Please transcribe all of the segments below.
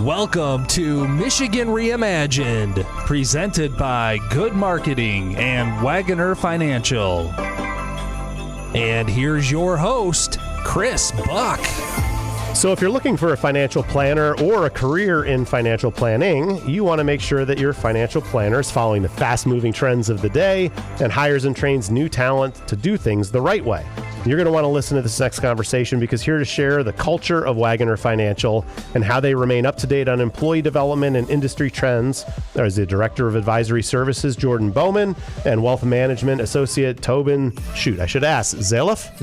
Welcome to Michigan Reimagined, presented by Good Marketing and Waggoner Financial. And here's your host, Chris Buck. So if you're looking for a financial planner or a career in financial planning, you want to make sure that your financial planner is following the fast-moving trends of the day and hires and trains new talent to do things the right way. You're going to want to listen to this next conversation because here to share the culture of Waggoner Financial and how they remain up to date on employee development and industry trends, there's the Director of Advisory Services, Jordan Bowman, and Wealth Management Associate Tobin, Zeluff?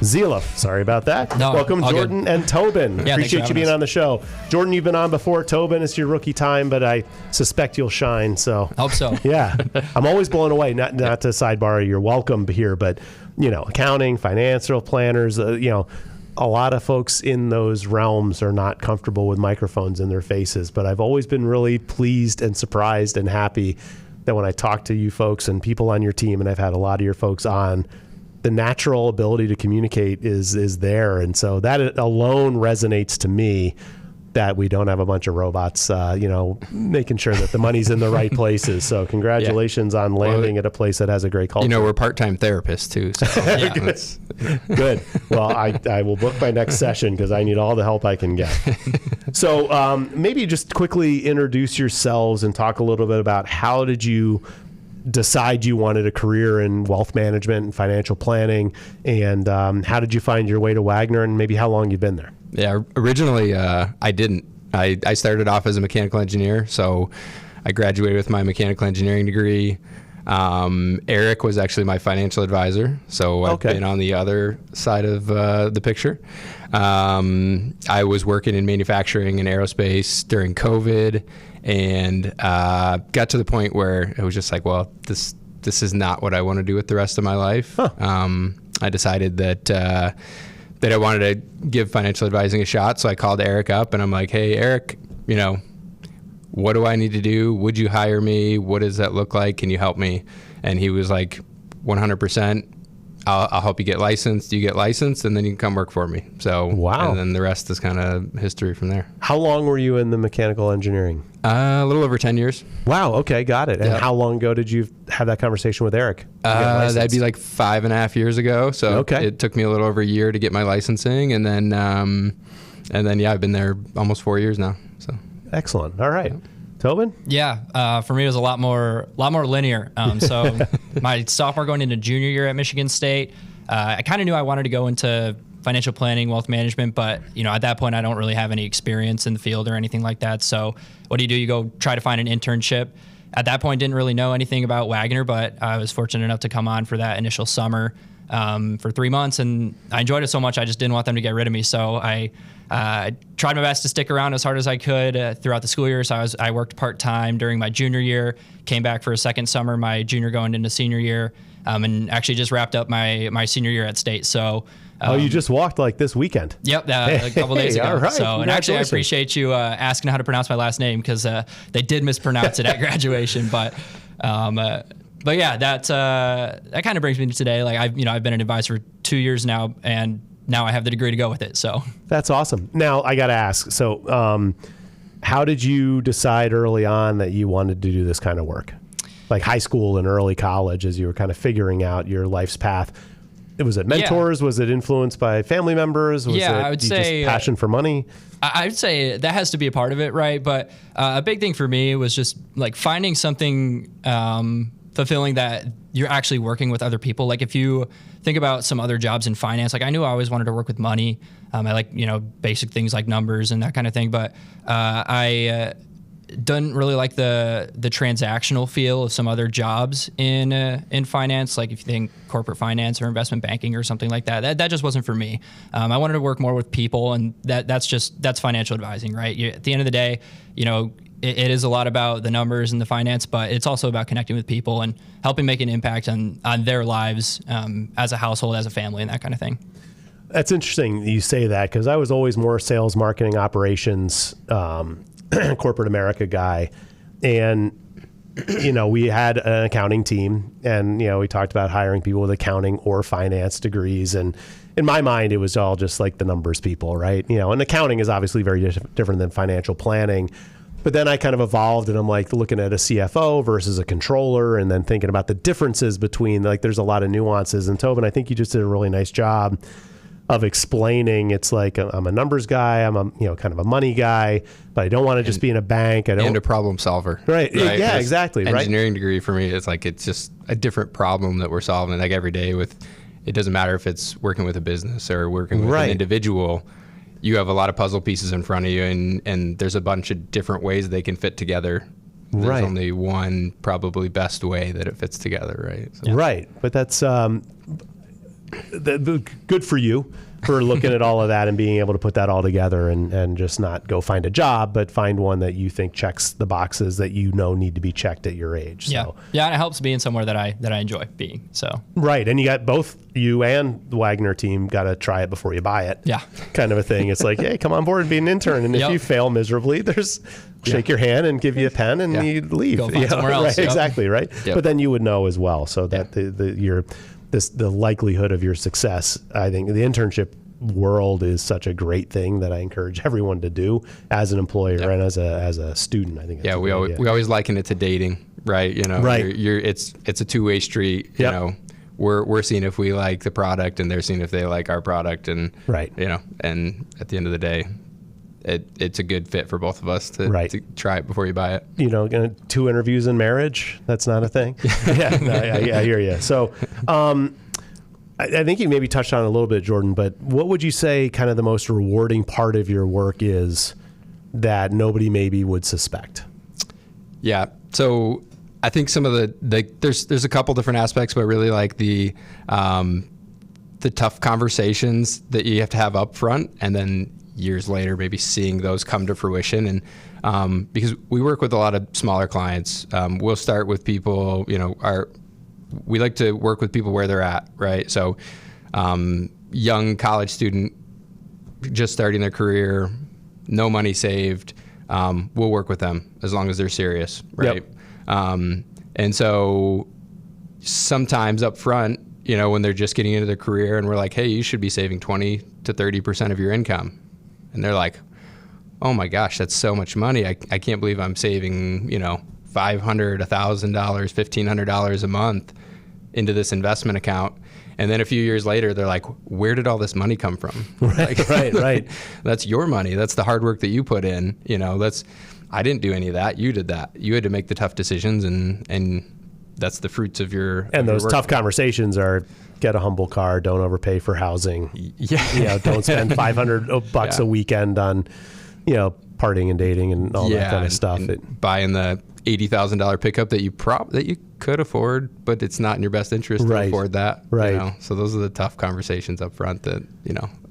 Zeluff. Sorry about that. No, welcome, Jordan and Tobin. Yeah, appreciate you being on the show. Jordan, you've been on before. Tobin, it's your rookie time, but I suspect you'll shine. So hope so. Yeah. I'm always blown away, not to sidebar your welcome here, but accounting, financial planners, a lot of folks in those realms are not comfortable with microphones in their faces, but I've always been really pleased and surprised and happy that when I talk to you folks and people on your team, and I've had a lot of your folks on, the natural ability to communicate is there. And so that alone resonates to me that we don't have a bunch of robots, making sure that the money's in the right places. So congratulations on landing at a place that has a great culture. We're part-time therapists too. So Good. Well, I will book my next session because I need all the help I can get. So maybe just quickly introduce yourselves and talk a little bit about how did you decide you wanted a career in wealth management and financial planning, and how did you find your way to Waggoner, and maybe how long you've been there? Yeah, originally I didn't. I started off as a mechanical engineer, so I graduated with my mechanical engineering degree. Eric was actually my financial advisor, so I've been on the other side of the picture. I was working in manufacturing and aerospace during COVID, and got to the point where it was just like, well, this is not what I want to do with the rest of my life. I decided that I wanted to give financial advising a shot, so I called Eric up, and I'm like, hey, Eric, what do I need to do? Would you hire me? What does that look like? Can you help me? And he was like, 100%. I'll help you get licensed. You get licensed, and then you can come work for me. So, wow. And then the rest is kind of history from there. How long were you in the mechanical engineering? A little over 10 years. Wow. Okay. Got it. And how long ago did you have that conversation with Eric? That'd be like 5.5 years ago. So it took me a little over a year to get my licensing. And then I've been there almost 4 years now. So excellent. All right. Yeah. Tobin? Yeah, for me it was a lot more linear. So my sophomore going into junior year at Michigan State, I kind of knew I wanted to go into financial planning, wealth management, but at that point I don't really have any experience in the field or anything like that. So what do? You go try to find an internship. At that point, didn't really know anything about Waggoner, but I was fortunate enough to come on for that initial summer for 3 months, and I enjoyed it so much I just didn't want them to get rid of me. So I tried my best to stick around as hard as I could throughout the school year. So I worked part-time during my junior year, came back for a second summer, my junior going into senior year, and actually just wrapped up my senior year at State. So you just walked like this weekend. Yep, a couple days ago. All right, so, and actually, I appreciate you asking how to pronounce my last name because they did mispronounce it at graduation. But yeah, that kind of brings me to today. Like I've been an advisor for 2 years now, and now I have the degree to go with it. So that's awesome. Now I got to ask. So, how did you decide early on that you wanted to do this kind of work, like high school and early college, as you were kind of figuring out your life's path? Was it mentors? Yeah. Was it influenced by family members? Was I would say just passion for money? I would say that has to be a part of it, right? But a big thing for me was just like finding something fulfilling that you're actually working with other people. Like if you think about some other jobs in finance, like I knew I always wanted to work with money. I like, basic things like numbers and that kind of thing. But I didn't really like the transactional feel of some other jobs in finance. Like if you think corporate finance or investment banking or something like that, that just wasn't for me. I wanted to work more with people, and that's financial advising, right? At the end of the day, it is a lot about the numbers and the finance, but it's also about connecting with people and helping make an impact on their lives as a household, as a family, and that kind of thing. That's interesting you say that, because I was always more sales, marketing, operations, corporate America guy. And we had an accounting team, and we talked about hiring people with accounting or finance degrees, and in my mind, it was all just like the numbers people, right? And accounting is obviously very different than financial planning. But then I kind of evolved, and I'm like looking at a CFO versus a controller, and then thinking about the differences between, like, there's a lot of nuances. And Tobin, I think you just did a really nice job of explaining. It's like, I'm a numbers guy, I'm a kind of a money guy, but I don't want to just be in a bank. And a problem solver. Right. Yeah, exactly. Engineering degree for me, it's just a different problem that we're solving like every day with. It doesn't matter if it's working with a business or working with an individual. You have a lot of puzzle pieces in front of you, and there's a bunch of different ways they can fit together. There's only one probably best way that it fits together, right? So. Right. But that's good for you for looking at all of that and being able to put that all together and just not go find a job, but find one that you think checks the boxes that need to be checked at your age. So. Yeah, and it helps being somewhere that I enjoy being. So right, and you got both you and the Waggoner team got to try it before you buy it. Yeah, kind of a thing. It's like, hey, come on board and be an intern, and if you fail miserably, there's shake your hand and give you a pen and you leave. Go find somewhere else. Right, exactly, right. Yep. But then you would know as well, so that the likelihood of your success, I think the internship world is such a great thing that I encourage everyone to do as an employer and as a student. I think. We always liken it to dating, right? Right. It's a two-way street. You know, we're seeing if we like the product, and they're seeing if they like our product, and and at the end of the day, it's a good fit for both of us to try it before you buy it. 2 interviews in marriage, that's not a thing. I hear you. So I think you maybe touched on it a little bit, Jordan, but what would you say kind of the most rewarding part of your work is that nobody maybe would suspect? Yeah. So I think some of there's a couple different aspects, but really like the tough conversations that you have to have up front, and then years later, maybe seeing those come to fruition. And because we work with a lot of smaller clients, we'll start with people, we like to work with people where they're at, right? So young college student just starting their career, no money saved, we'll work with them as long as they're serious, right? Yep. And so sometimes up front, when they're just getting into their career and we're like, hey, you should be saving 20 to 30% of your income. And they're like, oh my gosh, that's so much money. I can't believe I'm saving, $500, $1,000, $1,500 a month into this investment account. And then a few years later, they're like, where did all this money come from? Right. That's your money. That's the hard work that you put in. I didn't do any of that. You did that. You had to make the tough decisions, and that's the fruits of your And those work. Tough conversations are get a humble car, don't overpay for housing. Yeah. Don't spend $500 a weekend on, partying and dating and all that kind of stuff. And buying the $80,000 pickup that you could afford, but it's not in your best interest to afford that. Right. So those are the tough conversations up front that,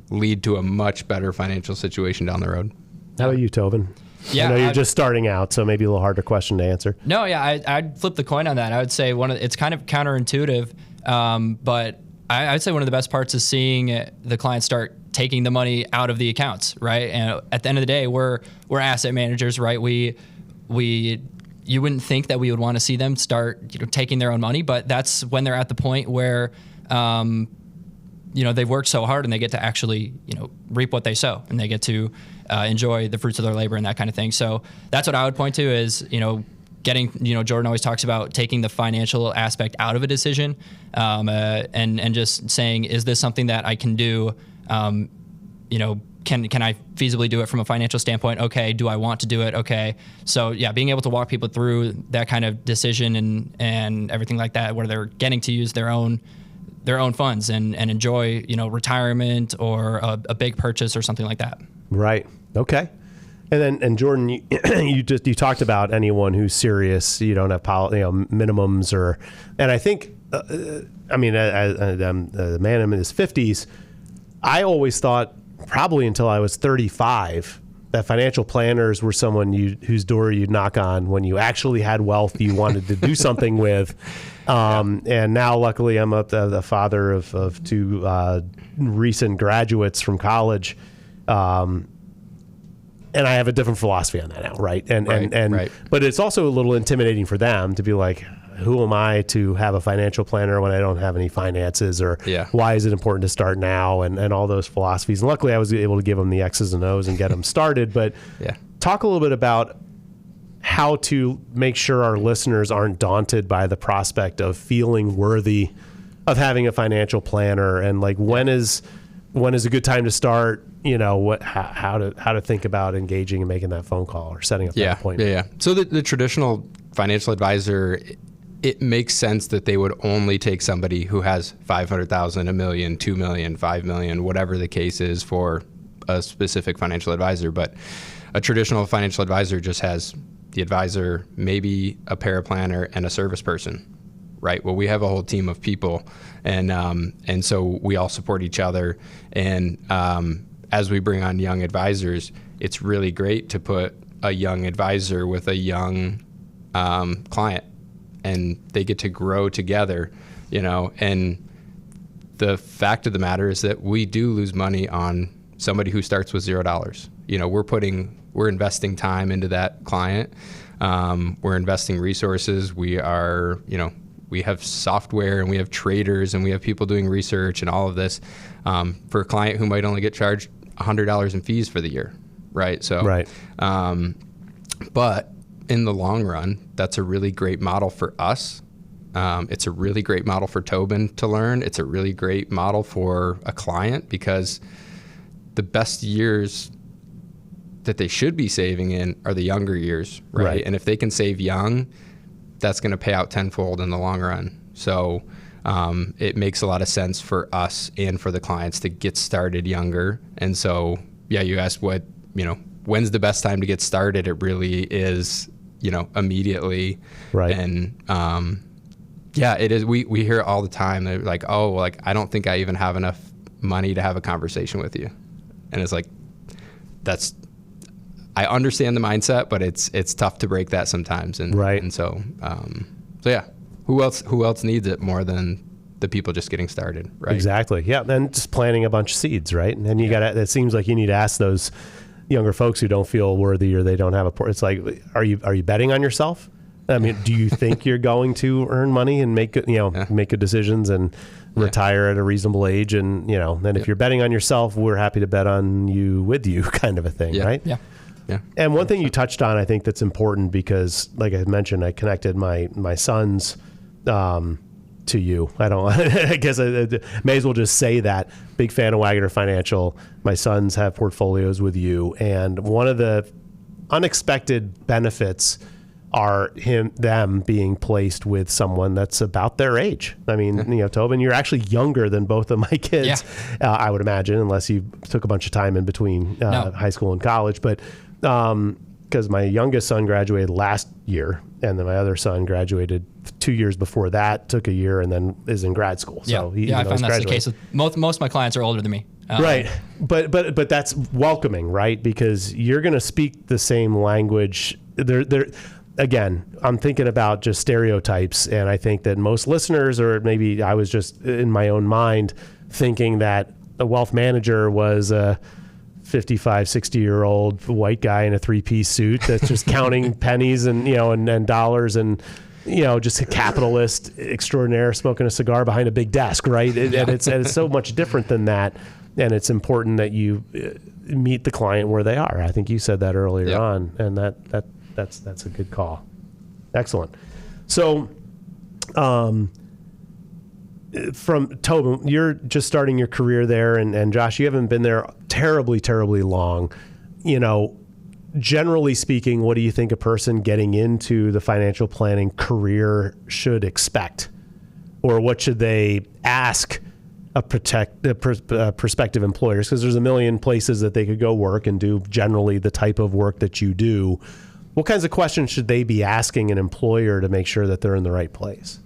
lead to a much better financial situation down the road. How about you, Tobin? Yeah, I know you're just starting out, so maybe a little harder question to answer. No, I'd flip the coin on that. I would say it's kind of counterintuitive, but I'd say one of the best parts is seeing the clients start taking the money out of the accounts, right? And at the end of the day, we're asset managers, right? You wouldn't think that we would want to see them start taking their own money, but that's when they're at the point where they've worked so hard and they get to actually reap what they sow, and they get to enjoy the fruits of their labor and that kind of thing. So that's what I would point to is getting, Jordan always talks about taking the financial aspect out of a decision, and just saying, is this something that I can do? Can I feasibly do it from a financial standpoint? Okay. Do I want to do it? Okay. So yeah, being able to walk people through that kind of decision and everything like that, where they're getting to use their own funds and enjoy, retirement or a big purchase or something like that. Right. Okay. And Jordan, you talked about anyone who's serious. You don't have minimums and I think, the man in his 50s, I always thought probably until I was 35 that financial planners were someone whose door you'd knock on when you actually had wealth you wanted to do something with. And now, luckily, I'm the father of 2 recent graduates from college. And I have a different philosophy on that now, right? Right. But it's also a little intimidating for them to be like, who am I to have a financial planner when I don't have any finances, or why is it important to start now, and all those philosophies. And luckily I was able to give them the X's and O's and get them started. But talk a little bit about how to make sure our listeners aren't daunted by the prospect of feeling worthy of having a financial planner, and like when is a good time to start, how to think about engaging and making that phone call or setting up that appointment. So the traditional financial advisor, it makes sense that they would only take somebody who has $500,000, $1 million, $2 million, $5 million, whatever the case is for a specific financial advisor. But a traditional financial advisor just has the advisor, maybe a paraplanner, and a service person, right? Well, we have a whole team of people, and so we all support each other. And as we bring on young advisors, it's really great to put a young advisor with a young client, and they get to grow together, and the fact of the matter is that we do lose money on somebody who starts with $0. We're investing time into that client. We're investing resources. We have software, and we have traders, and we have people doing research and all of this for a client who might only get charged $100 in fees for the year, right? So, but in the long run, that's a really great model for us. It's a really great model for Tobin to learn. It's a really great model for a client, because the best years that they should be saving in are the younger years, right? And if they can save young, that's going to pay out tenfold in the long run. So it makes a lot of sense for us and for the clients to get started younger. And so, you asked when's the best time to get started? It really is, immediately. Right. And it is. We hear it all the time. They're like, I don't think I even have enough money to have a conversation with you. And it's like, I understand the mindset, but it's tough to break that sometimes. And and so who else needs it more than the people just getting started, right? Exactly. Yeah. And just planting a bunch of seeds, right? And you it seems like you need to ask those younger folks who don't feel worthy, or they don't have it's like, are you betting on yourself? I mean, do you think you're going to earn money and make good decisions and retire at a reasonable age? And, then if you're betting on yourself, we're happy to bet on you with you, kind of a thing, right? Yeah. Yeah. And one thing you touched on, I think that's important, because like I mentioned, I connected my sons to you. I guess I may as well just say that. Big fan of Waggoner Financial. My sons have portfolios with you. And one of the unexpected benefits are them being placed with someone that's about their age. I mean, Tobin, you're actually younger than both of my kids, I would imagine, unless you took a bunch of time in between high school and college. But because my youngest son graduated last year, and then my other son graduated 2 years before that, took a year, and then is in grad school. So I found that's the case with most of my clients are older than me. Right. But that's welcoming, right? Because you're going to speak the same language. Again, I'm thinking about just stereotypes, and I think that most listeners, or maybe I was just in my own mind thinking that a wealth manager was a 55, 60-year-old white guy in a three-piece suit that's just counting pennies and and dollars, and just a capitalist extraordinaire smoking a cigar behind a big desk, right? And it's so much different than that, and it's important that you meet the client where they are. I think you said that earlier on, and that's a good call. Excellent. So, from Tobin, you're just starting your career there, and Josh, you haven't been there terribly, terribly long. Generally speaking, what do you think a person getting into the financial planning career should expect? Or what should they ask prospective employers? Because there's a million places that they could go work and do generally the type of work that you do. What kinds of questions should they be asking an employer to make sure that they're in the right place?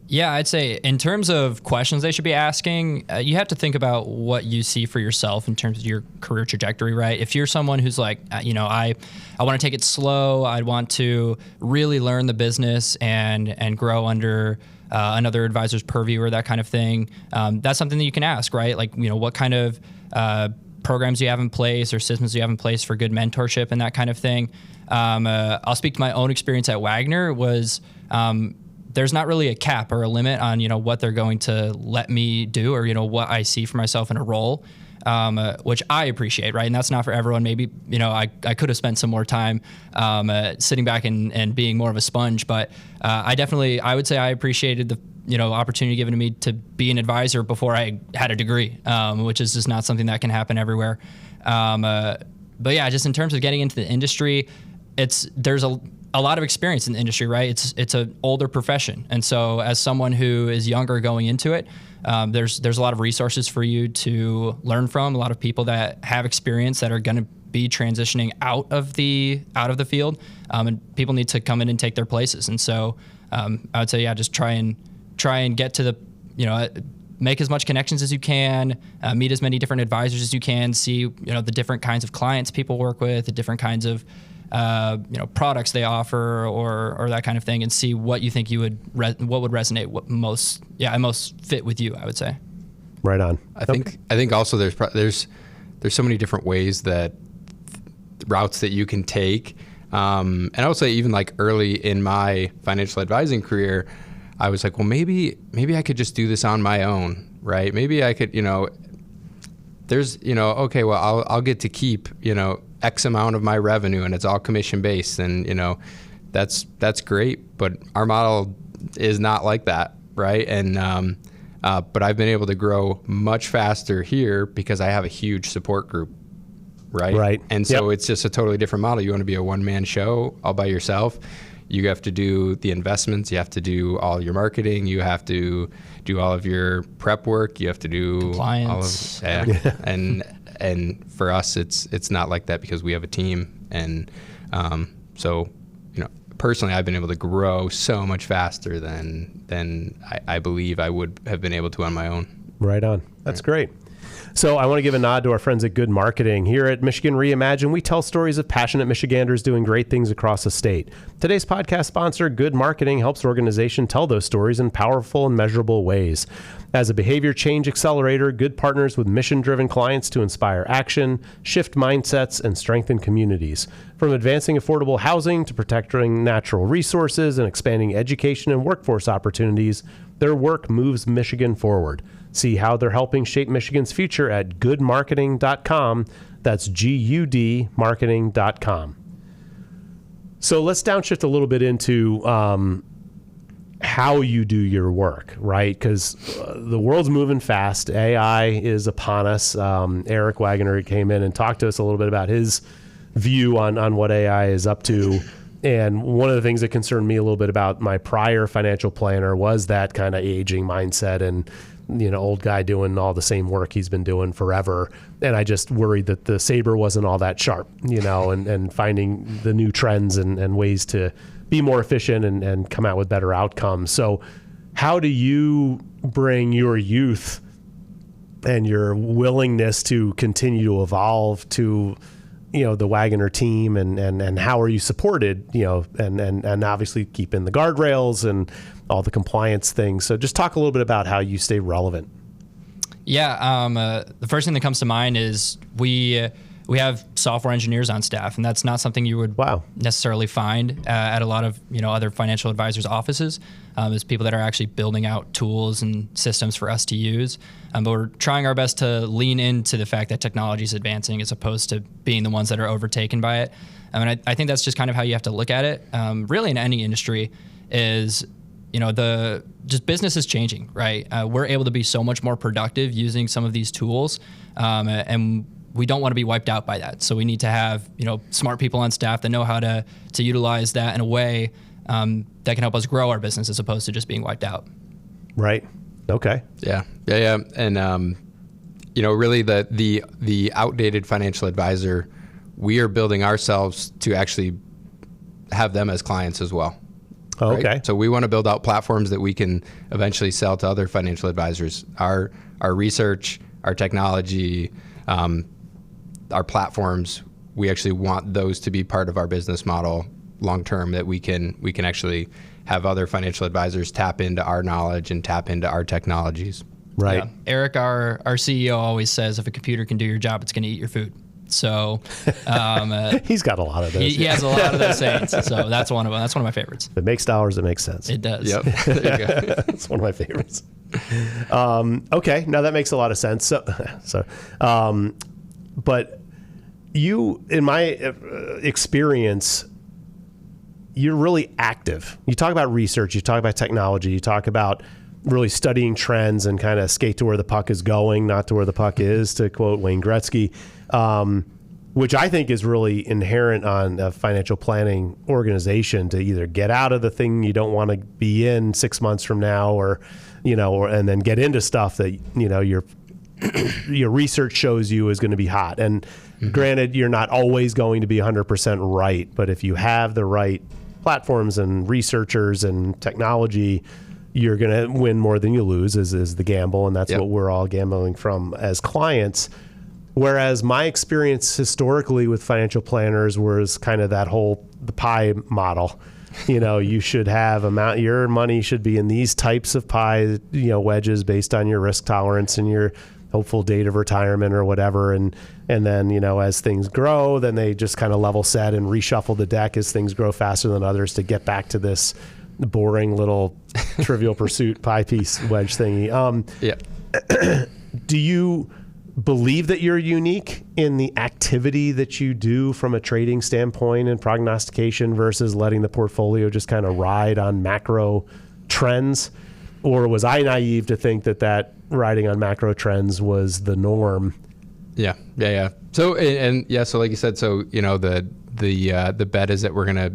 Yeah, I'd say in terms of questions they should be asking, you have to think about what you see for yourself in terms of your career trajectory, right? If you're someone who's like, I want to take it slow, I'd want to really learn the business and grow under another advisor's purview or that kind of thing, that's something that you can ask, right? Like, what kind of programs you have in place or systems you have in place for good mentorship and that kind of thing. I'll speak to my own experience at Waggoner was there's not really a cap or a limit on, what they're going to let me do or, what I see for myself in a role, which I appreciate, right? And that's not for everyone. Maybe, I could have spent some more time sitting back and being more of a sponge, but I would say I appreciated the opportunity given to me to be an advisor before I had a degree, which is just not something that can happen everywhere. But yeah, just in terms of getting into the industry, there's a lot of experience in the industry, right? It's an older profession. And so as someone who is younger going into it, there's a lot of resources for you to learn from, a lot of people that have experience that are going to be transitioning out of the field, and people need to come in and take their places. And so I would say, yeah, just try and get to the, make as much connections as you can, meet as many different advisors as you can, see, the different kinds of clients people work with, the different kinds of, products they offer or that kind of thing, and see what you think what would resonate, what most fit with you, I would say. Right on. I think also there's so many different ways routes that you can take. And I would say even like early in my financial advising career, I was like, well, maybe I could just do this on my own, right? Maybe I could, there's, okay, well, I'll get to keep, X amount of my revenue and it's all commission based. And, that's great. But our model is not like that, right? And, but I've been able to grow much faster here because I have a huge support group, right? Right. And so It's just a totally different model. You want to be a one-man show all by yourself. You have to do the investments. You have to do all your marketing. You have to do all of your prep work. You have to do compliance. All of and for us, it's not like that because we have a team. And so personally, I've been able to grow so much faster than I believe I would have been able to on my own. Right on. That's great. So I want to give a nod to our friends at Good Marketing. Here at Michigan Reimagine, we tell stories of passionate Michiganders doing great things across the state. Today's podcast sponsor, Good Marketing, helps organizations tell those stories in powerful and measurable ways. As a behavior change accelerator, Good partners with mission-driven clients to inspire action, shift mindsets, and strengthen communities. From advancing affordable housing to protecting natural resources and expanding education and workforce opportunities, their work moves Michigan forward. See how they're helping shape Michigan's future at goodmarketing.com. That's GUD marketing.com. So let's downshift a little bit into how you do your work, right? Because the world's moving fast. AI is upon us. Eric Waggoner came in and talked to us a little bit about his view on what AI is up to. And one of the things that concerned me a little bit about my prior financial planner was that kind of aging mindset and old guy doing all the same work he's been doing forever. And I just worried that the saber wasn't all that sharp, and finding the new trends and ways to be more efficient and come out with better outcomes. So how do you bring your youth and your willingness to continue to evolve to, the Waggoner team and how are you supported, and obviously keeping the guardrails and all the compliance things. So just talk a little bit about how you stay relevant. Yeah. The first thing that comes to mind is we have software engineers on staff, and that's not something you would necessarily find at a lot of other financial advisors' offices. There's people that are actually building out tools and systems for us to use, but we're trying our best to lean into the fact that technology is advancing as opposed to being the ones that are overtaken by it. I think that's just kind of how you have to look at it. Really, in any industry, is just business is changing, right? We're able to be so much more productive using some of these tools, and we don't want to be wiped out by that. So we need to have, smart people on staff that know how to utilize that in a way that can help us grow our business as opposed to just being wiped out. Right. Okay. Yeah. And, really the outdated financial advisor, we are building ourselves to actually have them as clients as well. Oh, right? okay. So we want to build out platforms that we can eventually sell to other financial advisors. Our research, our technology, our platforms, we actually want those to be part of our business model long term, that we can actually have other financial advisors tap into our knowledge and tap into our technologies. Right. Yeah. Eric, our CEO, always says if a computer can do your job, it's going to eat your food. So He's got a lot of those. he has a lot of those sayings. So that's one of them. That's one of my favorites. If it makes dollars, it makes sense. It does. Yep. There you go. It's one of my favorites. Okay, now that makes a lot of sense. But you, in my experience, you're really active. You talk about research, you talk about technology, you talk about really studying trends and kind of skate to where the puck is going, not to where the puck is, to quote Wayne Gretzky, which I think is really inherent on a financial planning organization, to either get out of the thing you don't want to be in 6 months from now, or and then get into stuff that, your research shows you is going to be hot. And granted, you're not always going to be 100% right, but if you have the right platforms and researchers and technology, you're going to win more than you lose, is the gamble. And that's what we're all gambling from as clients. Whereas my experience historically with financial planners was kind of that whole the pie model. You should have your money should be in these types of pie, wedges based on your risk tolerance and your hopeful date of retirement or whatever. And then, as things grow, then they just kind of level set and reshuffle the deck as things grow faster than others to get back to this boring little Trivial Pursuit pie piece wedge thingy. Do you believe that you're unique in the activity that you do from a trading standpoint and prognostication versus letting the portfolio just kind of ride on macro trends? Or was I naive to think that riding on macro trends was the norm? Yeah. So so like you said, the bet is that we're gonna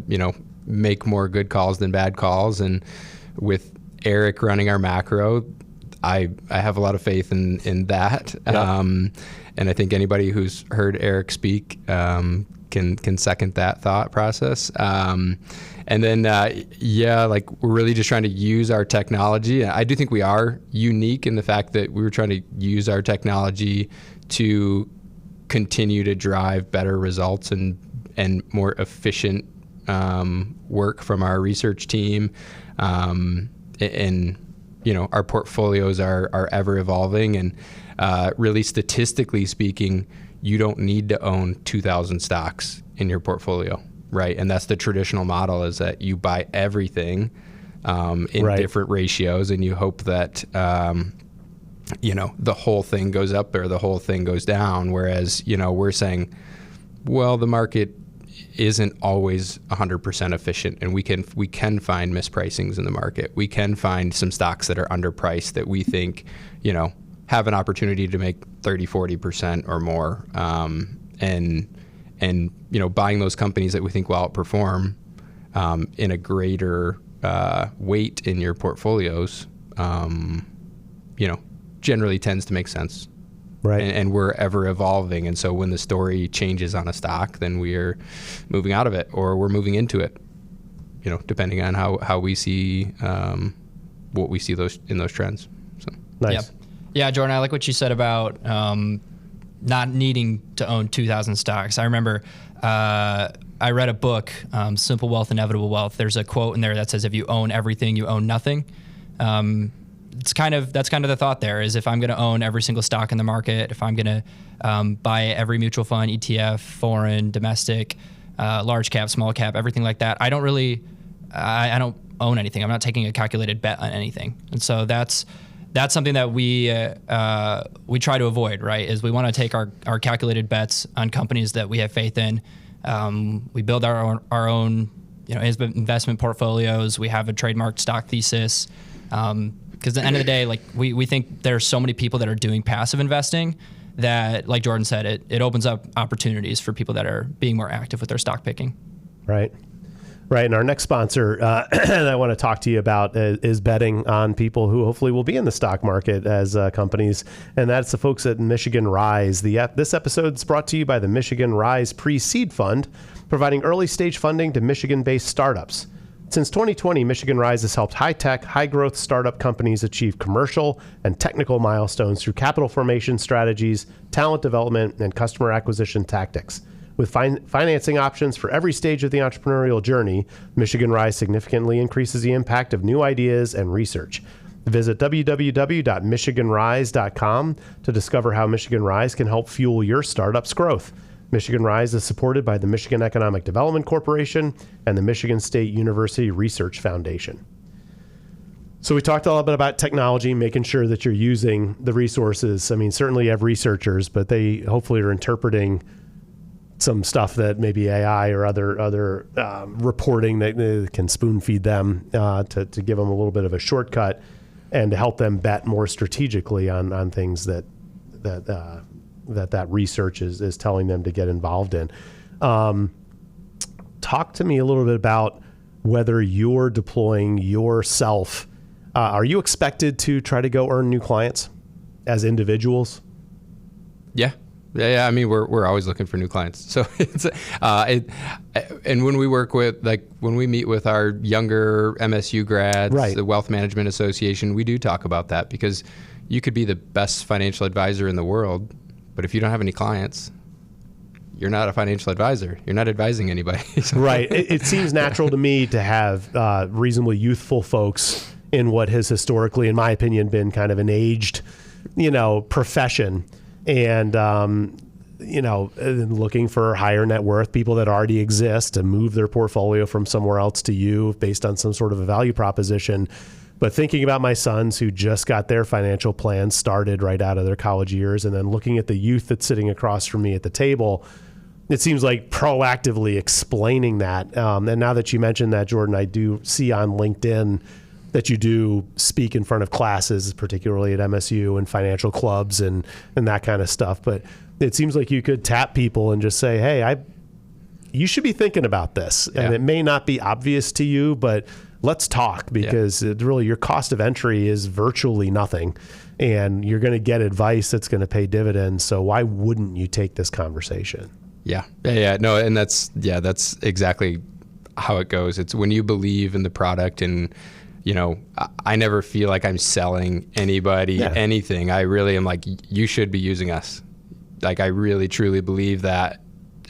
make more good calls than bad calls, and with Eric running our macro, I have a lot of faith in that. Yeah. And I think anybody who's heard Eric speak can second that thought process. And then, we're really just trying to use our technology. I do think we are unique in the fact that we were trying to use our technology to continue to drive better results and more efficient work from our research team. Our portfolios are ever evolving, and really statistically speaking, you don't need to own 2,000 stocks in your portfolio, right? And that's the traditional model, is that you buy everything in different ratios, and you hope that the whole thing goes up or the whole thing goes down. Whereas we're saying, well, the market isn't always 100% efficient, and we can find mispricings in the market. We can find some stocks that are underpriced that we think have an opportunity to make 30-40% or more, and buying those companies that we think will outperform in a greater weight in your portfolios generally tends to make sense. Right. And we're ever evolving. And so when the story changes on a stock, then we're moving out of it or we're moving into it, depending on how we see what we see in those trends. So nice. Yeah, Jordan, I like what you said about not needing to own 2,000 stocks. I remember I read a book, Simple Wealth, Inevitable Wealth. There's a quote in there that says, if you own everything, you own nothing. That's kind of the thought there, is if I'm going to own every single stock in the market, if I'm going to buy every mutual fund, ETF, foreign, domestic, large cap, small cap, everything like that, I don't own anything. I'm not taking a calculated bet on anything. And so that's something that we try to avoid, right? Is we want to take our calculated bets on companies that we have faith in. We build our own investment portfolios. We have a trademarked stock thesis. Because at the end of the day, we think there are so many people that are doing passive investing that, like Jordan said, it opens up opportunities for people that are being more active with their stock picking. Right. And our next sponsor that I want to talk to you about is betting on people who hopefully will be in the stock market as companies, and that's the folks at Michigan Rise. This episode is brought to you by the Michigan Rise Pre-Seed Fund, providing early-stage funding to Michigan-based startups. Since 2020, Michigan Rise has helped high-tech, high-growth startup companies achieve commercial and technical milestones through capital formation strategies, talent development, and customer acquisition tactics. With financing options for every stage of the entrepreneurial journey, Michigan Rise significantly increases the impact of new ideas and research. Visit www.michiganrise.com to discover how Michigan Rise can help fuel your startup's growth. Michigan Rise is supported by the Michigan Economic Development Corporation and the Michigan State University Research Foundation. So we talked a little bit about technology, making sure that you're using the resources. I mean, certainly you have researchers, but they hopefully are interpreting some stuff that maybe AI or other reporting that can spoon feed them to give them a little bit of a shortcut and to help them bet more strategically on things that research is telling them to get involved in. Talk to me a little bit about whether you're deploying yourself. Are you expected to try to go earn new clients as individuals? Yeah. I mean, we're always looking for new clients. So it's and when we work with, like, when we meet with our younger MSU grads, right, the Wealth Management Association, we do talk about that, because you could be the best financial advisor in the world, but if you don't have any clients, you're not a financial advisor. You're not advising anybody. So. Right. It seems natural to me to have reasonably youthful folks in what has historically, in my opinion, been kind of an aged, profession. And, looking for higher net worth people that already exist to move their portfolio from somewhere else to you based on some sort of a value proposition. But thinking about my sons who just got their financial plans started right out of their college years, and then looking at the youth that's sitting across from me at the table, it seems like proactively explaining that. And now that you mentioned that, Jordan, I do see on LinkedIn that you do speak in front of classes, particularly at MSU and financial clubs and that kind of stuff. But it seems like you could tap people and just say, hey, you should be thinking about this. Yeah. And it may not be obvious to you, but let's talk, because really your cost of entry is virtually nothing. And you're going to get advice that's going to pay dividends. So why wouldn't you take this conversation? Yeah. No, and that's exactly how it goes. It's when you believe in the product, and I never feel like I'm selling anybody anything. I really am like, you should be using us. Like, I really, truly believe that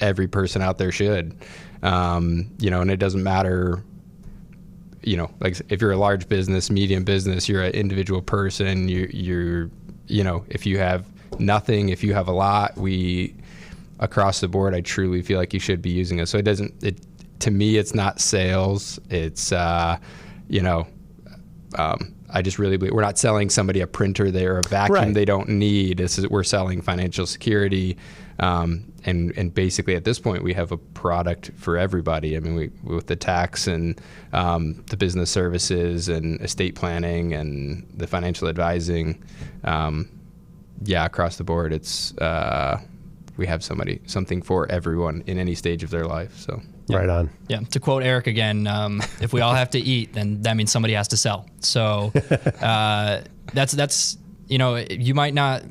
every person out there should. And it doesn't matter, like if you're a large business, medium business, you're an individual person, you're if you have nothing, if you have a lot, across the board, I truly feel like you should be using us. So to me, it's not sales. It's, I just really believe we're not selling somebody a printer there, a vacuum they don't need. We're selling financial security. And basically at this point, we have a product for everybody. I mean, with the tax and the business services and estate planning and the financial advising, across the board, it's we have something for everyone in any stage of their life. So. Yeah. Right on. Yeah. To quote Eric again, if we all have to eat, then that means somebody has to sell. So that's you might not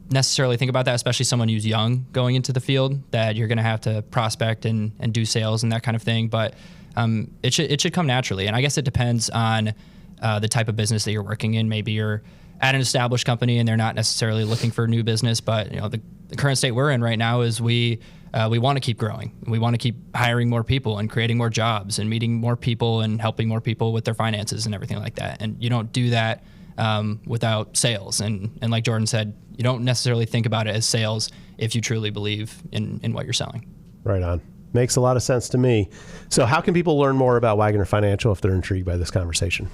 necessarily think about that, especially someone who's young going into the field, that you're going to have to prospect and do sales and that kind of thing. But it should come naturally. And I guess it depends on the type of business that you're working in. Maybe you're at an established company and they're not necessarily looking for new business, but the current state we're in right now is we want to keep growing. We want to keep hiring more people and creating more jobs and meeting more people and helping more people with their finances and everything like that. And you don't do that without sales. And like Jordan said, you don't necessarily think about it as sales if you truly believe in what you're selling. Right on. Makes a lot of sense to me. So how can people learn more about Waggoner Financial if they're intrigued by this conversation?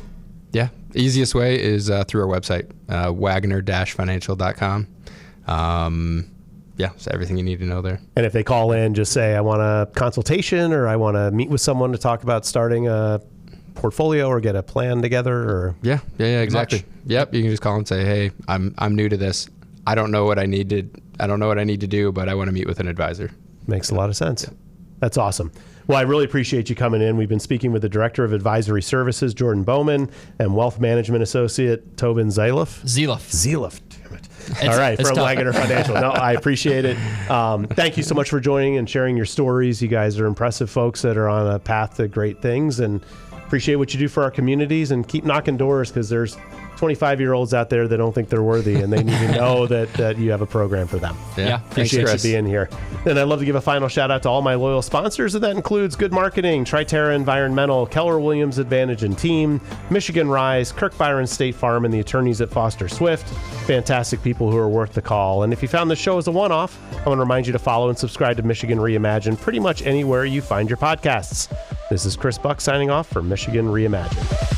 Yeah, easiest way is through our website, waggoner-financial.com. So everything you need to know there. And if they call in, just say, I want a consultation, or I want to meet with someone to talk about starting a portfolio or get a plan together, or yeah, exactly. Yep, you can just call and say, hey, I'm new to this. I don't know what I need to do, but I want to meet with an advisor. Makes a lot of sense. Yeah. That's awesome. Well, I really appreciate you coming in. We've been speaking with the Director of Advisory Services, Jordan Bowman, and Wealth Management Associate, Tobin Zeluff. Zeluff. Damn it. All right, from Waggoner Financial. No, I appreciate it. Thank you so much for joining and sharing your stories. You guys are impressive folks that are on a path to great things, and appreciate what you do for our communities, and keep knocking doors, because there's 25-year-olds out there that don't think they're worthy, and they need to know that you have a program for them. Yeah. Appreciate you being here. And I'd love to give a final shout out to all my loyal sponsors, and that includes Good Marketing, Triterra Environmental, Keller Williams Advantage and Team, Michigan Rise, Kirk Byron State Farm, and the attorneys at Foster Swift. Fantastic people who are worth the call. And if you found this show as a one-off, I want to remind you to follow and subscribe to Michigan Reimagined pretty much anywhere you find your podcasts. This is Chris Buck signing off for Michigan Reimagined.